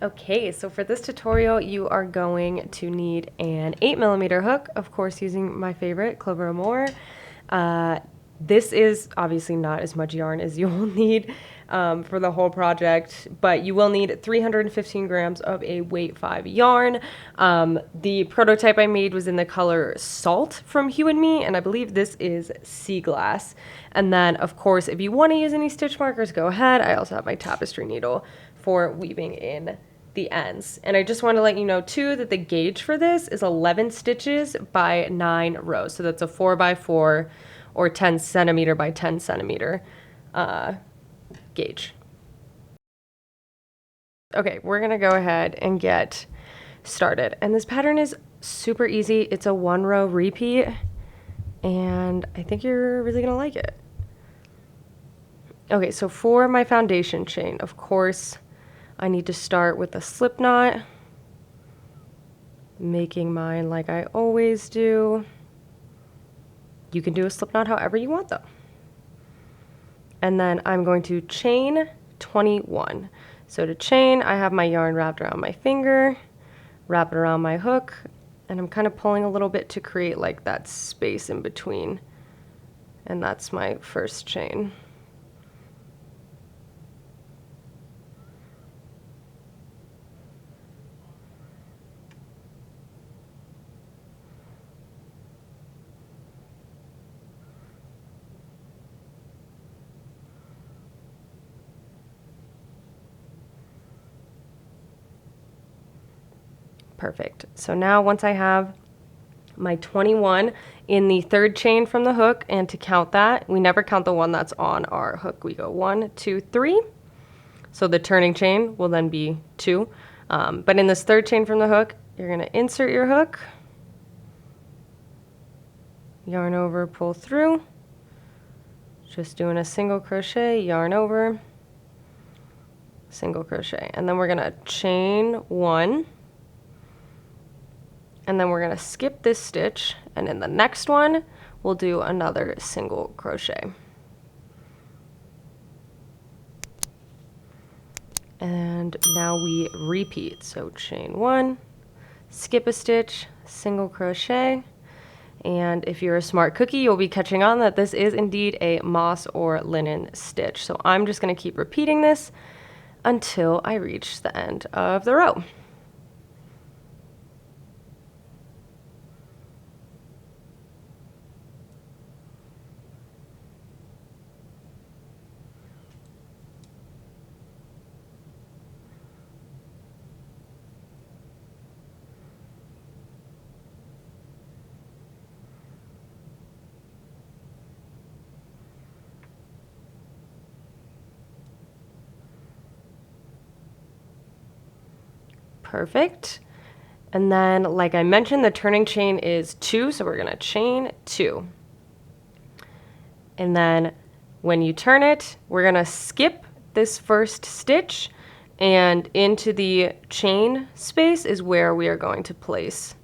Okay, so for this tutorial, you are going to need an 8mm hook, of course, using my favorite, Clover Amour. This is obviously not as much yarn as you will need for the whole project, but you will need 315 grams of a weight 5 yarn. The prototype I made was in the color Salt from Hue and Me, and I believe this is Sea Glass. And then, of course, if you want to use any stitch markers, go ahead. I also have my tapestry needle for weaving in the ends. And I just want to let you know too that the gauge for this is 11 stitches by 9 rows. So that's a 4x4 or 10 centimeter by 10 centimeter gauge. Okay, we're gonna go ahead and get started. And this pattern is super easy. It's a 1-row repeat, and I think you're really gonna like it. Okay, so for my foundation chain, of course, I need to start with a slip knot, making mine like I always do. You can do a slip knot however you want though. And then I'm going to chain 21. So to chain, I have my yarn wrapped around my finger, wrap it around my hook, and I'm kind of pulling a little bit to create like that space in between. And that's my first chain. Perfect. So now once I have my 21 in the third chain from the hook, and to count that, we never count the one that's on our hook. We go 1, 2, 3. So the turning chain will then be 2. But in this third chain from the hook, you're going to insert your hook, yarn over, pull through, just doing a single crochet, yarn over, single crochet. And then we're going to chain 1. And then we're going to skip this stitch, and in the next one we'll do another single crochet. And now we repeat. So chain 1, skip a stitch, single crochet, and if you're a smart cookie, you'll be catching on that this is indeed a moss or linen stitch. So I'm just going to keep repeating this until I reach the end of the row. Perfect. And then, like I mentioned, the turning chain is 2, so we're going to chain 2. And then when you turn it, we're going to skip this first stitch, and into the chain space is where we are going to place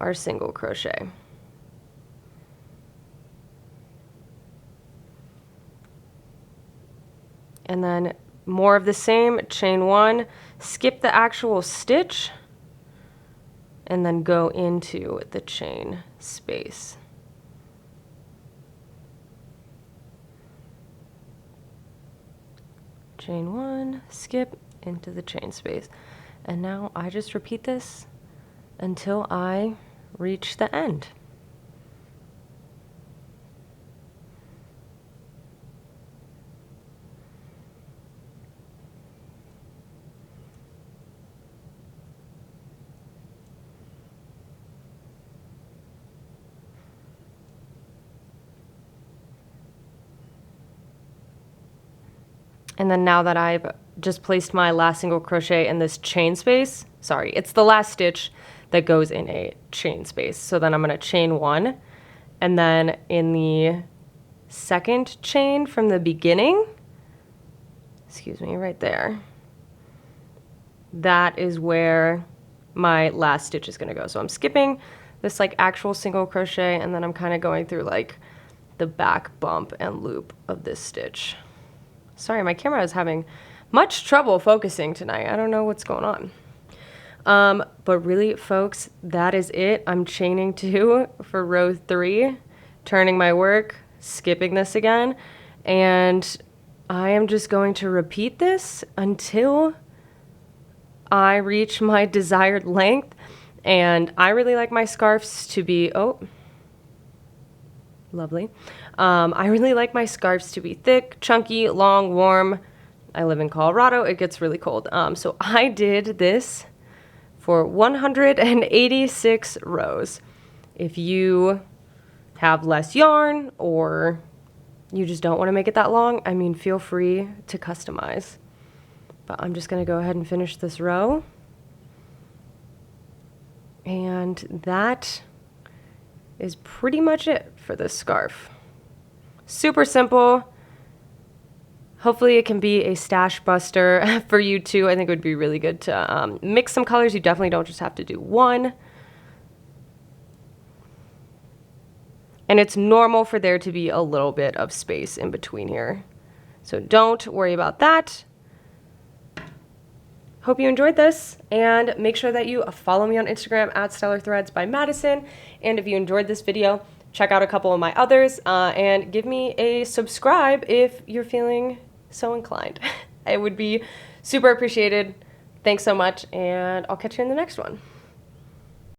our single crochet. And then more of the same, chain 1, skip the actual stitch, and then go into the chain space. Chain 1, skip into the chain space. And now I just repeat this until I reach the end. And then now that I've just placed my last single crochet in this chain space, sorry, it's the last stitch that goes in a chain space. So then I'm going to chain 1, and then in the second chain from the beginning, excuse me, right there, that is where my last stitch is going to go. So I'm skipping this like actual single crochet, and then I'm kind of going through like the back bump and loop of this stitch. Sorry, my camera is having much trouble focusing tonight. I don't know what's going on. But really, folks, that is it. I'm chaining 2 for row 3, turning my work, skipping this again, and I am just going to repeat this until I reach my desired length. And I really like my scarves to be, oh, lovely. I really like my scarves to be thick, chunky, long, warm. I live in Colorado. It gets really cold. So I did this for 186 rows. If you have less yarn or you just don't want to make it that long, I mean, feel free to customize. But I'm just going to go ahead and finish this row. And that is pretty much it for this scarf. Super simple. Hopefully it can be a stash buster for you too. I think it would be really good to mix some colors. You definitely don't just have to do one. And it's normal for there to be a little bit of space in between here. So don't worry about that. Hope you enjoyed this, and make sure that you follow me on Instagram at Stellar Threads by Madison. And if you enjoyed this video, check out a couple of my others, and give me a subscribe if you're feeling so inclined. It would be super appreciated. Thanks so much, and I'll catch you in the next one.